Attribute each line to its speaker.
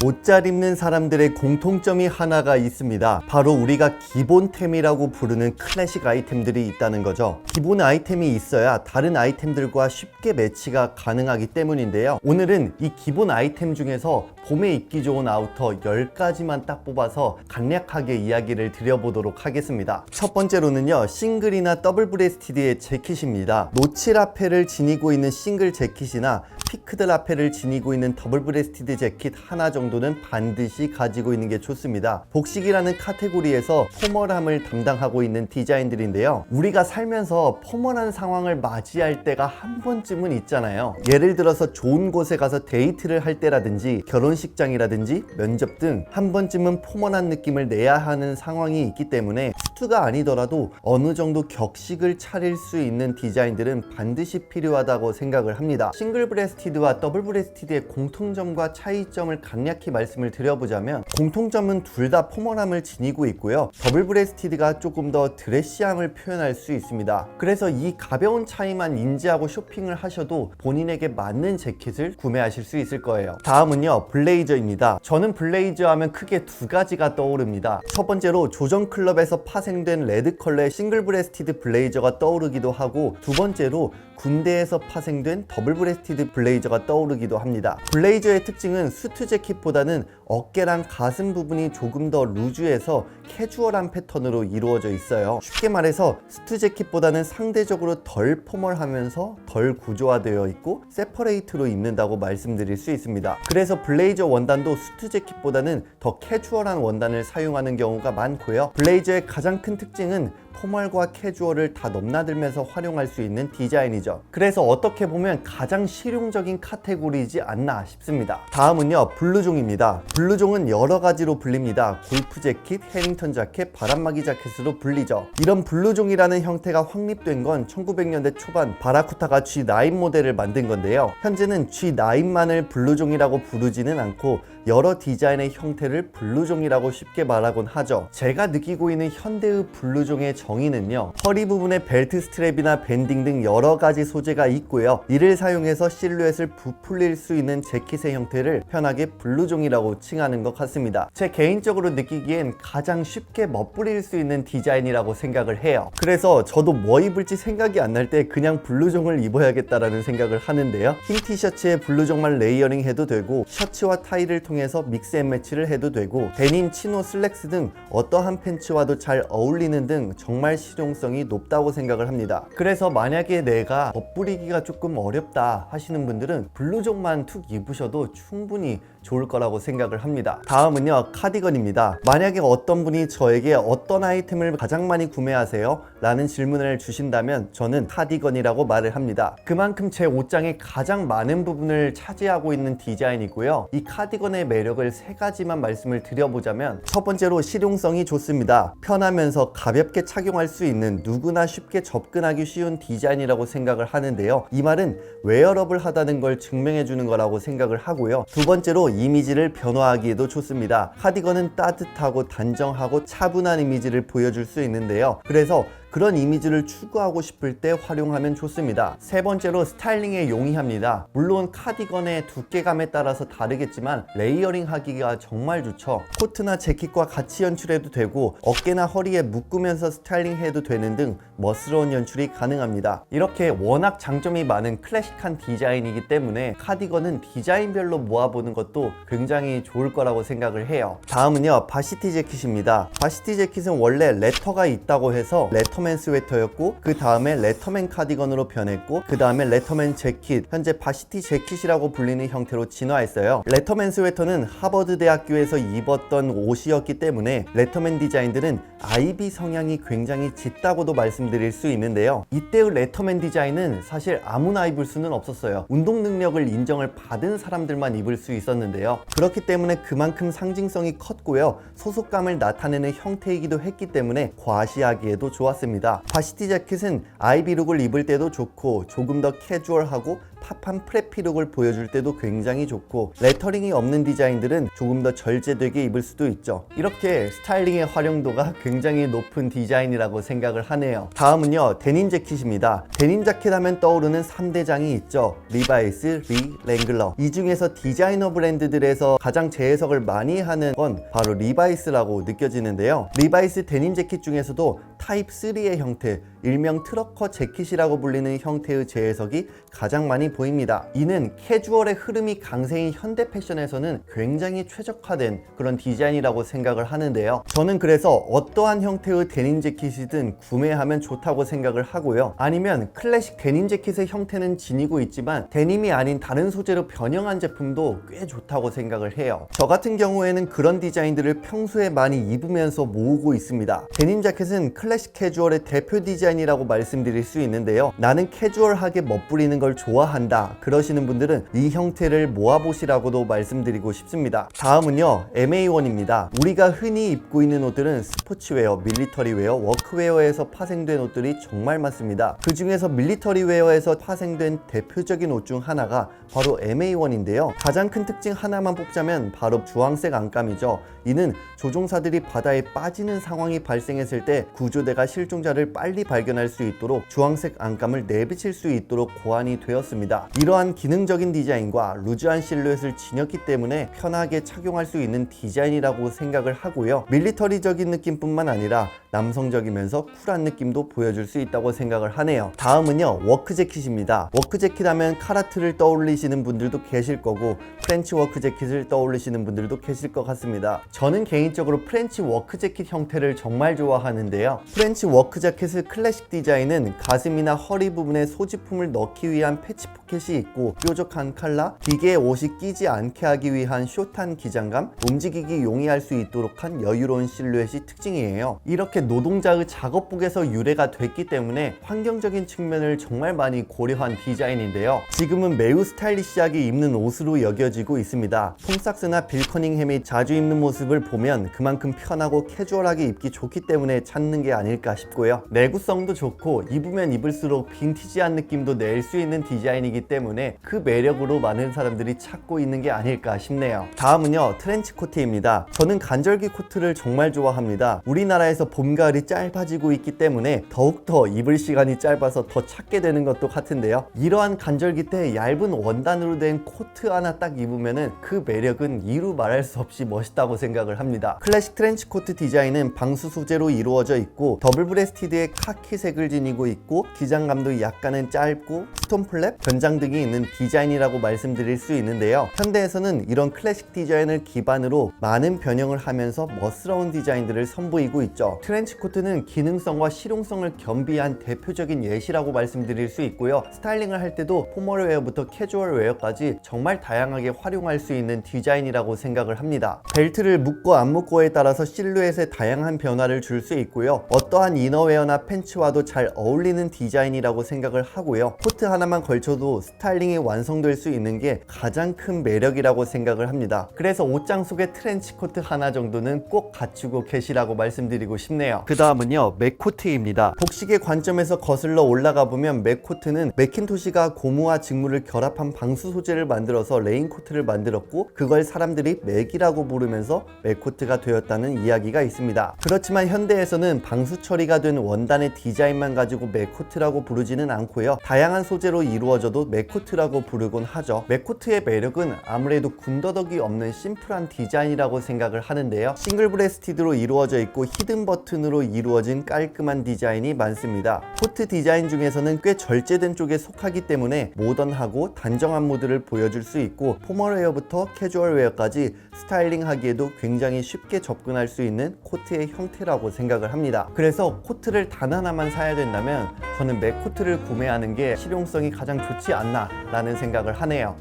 Speaker 1: 옷 잘 입는 사람들의 공통점이 하나가 있습니다. 바로 우리가 기본템이라고 부르는 클래식 아이템들이 있다는 거죠. 기본 아이템이 있어야 다른 아이템들과 쉽게 매치가 가능하기 때문인데요. 오늘은 이 기본 아이템 중에서 봄에 입기 좋은 아우터 10가지만 딱 뽑아서 간략하게 이야기를 드려보도록 하겠습니다. 첫 번째로는요, 싱글이나 더블 브레스티드의 재킷입니다. 노치 라펠을 지니고 있는 싱글 재킷이나 피크드 라펠을 지니고 있는 더블 브레스티드 재킷 하나 정도는 반드시 가지고 있는 게 좋습니다. 복식이라는 카테고리에서 포멀함을 담당하고 있는 디자인들인데요. 우리가 살면서 포멀한 상황을 맞이할 때가 한 번쯤은 있잖아요. 예를 들어서 좋은 곳에 가서 데이트를 할 때라든지 결혼식장이라든지 면접 등 한 번쯤은 포멀한 느낌을 내야 하는 상황이 있기 때문에 수트가 아니더라도 어느 정도 격식을 차릴 수 있는 디자인들은 반드시 필요하다고 생각을 합니다. 싱글 브레스티드와 더블 브레스티드의 공통점과 차이점을 간략히 말씀을 드려보자면, 공통점은 둘 다 포멀함을 지니고 있고요. 더블 브레스티드가 조금 더 드레시함을 표현할 수 있습니다. 그래서 이 가벼운 차이만 인지하고 쇼핑을 하셔도 본인에게 맞는 재킷을 구매하실 수 있을 거예요. 다음은요, 블레이저입니다. 저는 블레이저 하면 크게 두 가지가 떠오릅니다. 첫 번째로 조정클럽에서 파생된 레드 컬러의 싱글 브레스티드 블레이저가 떠오르기도 하고, 두 번째로 군대에서 파생된 더블 브레스티드 블레이저가 떠오르기도 합니다. 블레이저의 특징은 수트 재킷보다는 어깨랑 가슴 부분이 조금 더 루즈해서 캐주얼한 패턴으로 이루어져 있어요. 쉽게 말해서 수트 재킷보다는 상대적으로 덜 포멀하면서 덜 구조화되어 있고 세퍼레이트로 입는다고 말씀드릴 수 있습니다. 그래서 블레이저 원단도 수트 재킷보다는 더 캐주얼한 원단을 사용하는 경우가 많고요. 블레이저의 가장 큰 특징은 포멀과 캐주얼을 다 넘나들면서 활용할 수 있는 디자인이죠. 그래서 어떻게 보면 가장 실용적인 카테고리이지 않나 싶습니다. 다음은요, 블루종입니다. 블루종은 여러 가지로 불립니다. 골프 재킷, 해링턴 자켓, 바람막이 자켓으로 불리죠. 이런 블루종이라는 형태가 확립된 건 1900년대 초반 바라쿠타가 G9 모델을 만든 건데요. 현재는 G9만을 블루종이라고 부르지는 않고 여러 디자인의 형태를 블루종이라고 쉽게 말하곤 하죠. 제가 느끼고 있는 현대의 블루종의 정의는요, 허리 부분에 벨트 스트랩이나 밴딩 등 여러 가지 소재가 있고요. 이를 사용해서 실루엣을 부풀릴 수 있는 재킷의 형태를 편하게 블루종이라고 칭하는 것 같습니다. 제 개인적으로 느끼기엔 가장 쉽게 멋부릴 수 있는 디자인이라고 생각을 해요. 그래서 저도 뭐 입을지 생각이 안 날 때 그냥 블루종을 입어야겠다라는 생각을 하는데요. 흰 티셔츠에 블루종만 레이어링 해도 되고, 셔츠와 타이를 통해서 믹스 앤 매치를 해도 되고, 데님, 치노, 슬랙스 등 어떠한 팬츠와도 잘 어울리는 등 정말 실용성이 높다고 생각을 합니다. 그래서 만약에 내가 멋부리기가 조금 어렵다 하시는 분들은 블루종만 툭 입으셔도 충분히 좋을 거라고 생각을 합니다. 다음은요, 카디건입니다. 만약에 어떤 분이 저에게 어떤 아이템을 가장 많이 구매하세요? 라는 질문을 주신다면 저는 카디건이라고 말을 합니다. 그만큼 제 옷장의 가장 많은 부분을 차지하고 있는 디자인이고요. 이 카디건의 매력을 세 가지만 말씀을 드려보자면, 첫 번째로 실용성이 좋습니다. 편하면서 가볍게 착용할 수 있는 누구나 쉽게 접근하기 쉬운 디자인이라고 생각을 하는데요. 이 말은 웨어러블 하다는 걸 증명해 주는 거라고 생각을 하고요. 두 번째로 이미지를 변화하기에도 좋습니다. 카디건은 따뜻하고 단정하고 차분한 이미지를 보여줄 수 있는데요. 그래서 그런 이미지를 추구하고 싶을 때 활용하면 좋습니다. 세 번째로 스타일링에 용이합니다. 물론 카디건의 두께감에 따라서 다르겠지만 레이어링 하기가 정말 좋죠. 코트나 재킷과 같이 연출해도 되고, 어깨나 허리에 묶으면서 스타일링 해도 되는 등 멋스러운 연출이 가능합니다. 이렇게 워낙 장점이 많은 클래식한 디자인이기 때문에 카디건은 디자인별로 모아보는 것도 굉장히 좋을 거라고 생각을 해요. 다음은요, 바시티 재킷입니다. 바시티 재킷은 원래 레터가 있다고 해서 레터맨 스웨터였고, 그 다음에 레터맨 카디건으로 변했고, 그 다음에 레터맨 재킷, 현재 바시티 재킷이라고 불리는 형태로 진화했어요. 레터맨 스웨터는 하버드 대학교에서 입었던 옷이었기 때문에 레터맨 디자인들은 아이비 성향이 굉장히 짙다고도 말씀드릴 수 있는데요. 이때의 레터맨 디자인은 사실 아무나 입을 수는 없었어요. 운동 능력을 인정을 받은 사람들만 입을 수 있었는데요. 그렇기 때문에 그만큼 상징성이 컸고요. 소속감을 나타내는 형태이기도 했기 때문에 과시하기에도 좋았습니다. 있습니다. 바시티 자켓은 아이비룩을 입을 때도 좋고 조금 더 캐주얼하고 팝한 프레피룩을 보여줄 때도 굉장히 좋고, 레터링이 없는 디자인들은 조금 더 절제되게 입을 수도 있죠. 이렇게 스타일링의 활용도가 굉장히 높은 디자인이라고 생각을 하네요. 다음은요, 데님 재킷입니다. 데님 자켓 하면 떠오르는 3대장이 있죠. 리바이스, 리, 랭글러. 이 중에서 디자이너 브랜드들에서 가장 재해석을 많이 하는 건 바로 리바이스라고 느껴지는데요. 리바이스 데님 재킷 중에서도 타입 3의 형태, 일명 트러커 재킷이라고 불리는 형태의 재해석이 가장 많이 보입니다. 이는 캐주얼의 흐름이 강세인 현대 패션에서는 굉장히 최적화된 그런 디자인이라고 생각을 하는데요. 저는 그래서 어떠한 형태의 데님 재킷이든 구매하면 좋다고 생각을 하고요. 아니면 클래식 데님 재킷의 형태는 지니고 있지만 데님이 아닌 다른 소재로 변형한 제품도 꽤 좋다고 생각을 해요. 저 같은 경우에는 그런 디자인들을 평소에 많이 입으면서 모으고 있습니다. 데님 자켓은 클래식 캐주얼의 대표 디자인이라고 말씀드릴 수 있는데요. 나는 캐주얼하게 멋부리는 걸 좋아한다 그러시는 분들은 이 형태를 모아보시라고도 말씀드리고 싶습니다. 다음은요, MA1입니다. 우리가 흔히 입고 있는 옷들은 스포츠웨어, 밀리터리웨어, 워크웨어에서 파생된 옷들이 정말 많습니다. 그 중에서 밀리터리웨어에서 파생된 대표적인 옷 중 하나가 바로 MA1인데요. 가장 큰 특징 하나만 뽑자면 바로 주황색 안감이죠. 이는 조종사들이 바다에 빠지는 상황이 발생했을 때 구조대가 실종자를 빨리 발견할 수 있도록 주황색 안감을 내비칠 수 있도록 고안이 되었습니다. 이러한 기능적인 디자인과 루즈한 실루엣을 지녔기 때문에 편하게 착용할 수 있는 디자인이라고 생각을 하고요. 밀리터리적인 느낌뿐만 아니라 남성적이면서 쿨한 느낌도 보여줄 수 있다고 생각을 하네요. 다음은요, 워크 재킷입니다. 워크 재킷 하면 카라트를 떠올리시는 분들도 계실 거고 프렌치 워크 재킷을 떠올리시는 분들도 계실 것 같습니다. 저는 개인적으로 프렌치 워크 재킷 형태를 정말 좋아하는데요. 프렌치 워크 재킷의 클래식 디자인은 가슴이나 허리 부분에 소지품을 넣기 위한 패치 포켓이 있고 뾰족한 칼라, 기계에 옷이 끼지 않게 하기 위한 숏한 기장감, 움직이기 용이할 수 있도록 한 여유로운 실루엣이 특징이에요. 이렇게 노동자의 작업복에서 유래가 됐기 때문에 환경적인 측면을 정말 많이 고려한 디자인인데요. 지금은 매우 스타일리시하게 입는 옷으로 여겨지고 있습니다. 톰 삭스나 빌 커닝햄이 자주 입는 모습을 보면 그만큼 편하고 캐주얼하게 입기 좋기 때문에 찾는 게 아닐까 싶고요. 내구성도 좋고 입으면 입을수록 빈티지한 느낌도 낼 수 있는 디자인이기 때문에 그 매력으로 많은 사람들이 찾고 있는 게 아닐까 싶네요. 다음은요, 트렌치 코트입니다. 저는 간절기 코트를 정말 좋아합니다. 우리나라에서 봄, 가을이 짧아지고 있기 때문에 더욱더 입을 시간이 짧아서 더 찾게 되는 것도 같은데요. 이러한 간절기 때 얇은 원단으로 된 코트 하나 딱 입으면은 그 매력은 이루 말할 수 없이 멋있다고 생각을 합니다. 클래식 트렌치 코트 디자인은 방수 소재로 이루어져 있고 더블 브레스티드의 카키색을 지니고 있고 기장감도 약간은 짧고 스톤플랩, 변장 등이 있는 디자인이라고 말씀드릴 수 있는데요. 현대에서는 이런 클래식 디자인을 기반으로 많은 변형을 하면서 멋스러운 디자인들을 선보이고 있죠. 트렌치 코트는 기능성과 실용성을 겸비한 대표적인 예시라고 말씀드릴 수 있고요. 스타일링을 할 때도 포멀웨어부터 캐주얼웨어까지 정말 다양하게 활용할 수 있는 디자인이라고 생각을 합니다. 벨트를 묶고 안 묶고에 따라서 실루엣에 다양한 변화를 줄 수 있고요. 어떠한 이너웨어나 팬츠와도 잘 어울리는 디자인이라고 생각을 하고요. 코트 하나만 걸쳐도 스타일링이 완성될 수 있는 게 가장 큰 매력이라고 생각을 합니다. 그래서 옷장 속에 트렌치 코트 하나 정도는 꼭 갖추고 계시라고 말씀드리고 싶네요. 그 다음은요, 맥코트입니다. 복식의 관점에서 거슬러 올라가 보면 맥코트는 맥킨토시가 고무와 직물을 결합한 방수 소재를 만들어서 레인코트를 만들었고 그걸 사람들이 맥이라고 부르면서 맥코트가 되었다는 이야기가 있습니다. 그렇지만 현대에서는 방수 처리가 된 원단의 디자인만 가지고 맥코트라고 부르지는 않고요. 다양한 소재로 이루어져도 맥코트라고 부르곤 하죠. 맥코트의 매력은 아무래도 군더더기 없는 심플한 디자인이라고 생각을 하는데요. 싱글 브레스티드로 이루어져 있고 히든 버튼으로 이루어진 깔끔한 디자인이 많습니다. 코트 디자인 중에서는 꽤 절제된 쪽에 속하기 때문에 모던하고 단정한 모드를 보여줄 수 있고 포멀웨어부터 캐주얼웨어까지 스타일링하기에도 굉장히 쉽게 접근할 수 있는 코트의 형태라고 생각을 합니다. 그래서 코트를 단 하나만 사야 된다면 저는 맥코트를 구매하는 게 실용성이 가장 좋지 않나 라는 생각을 하네요.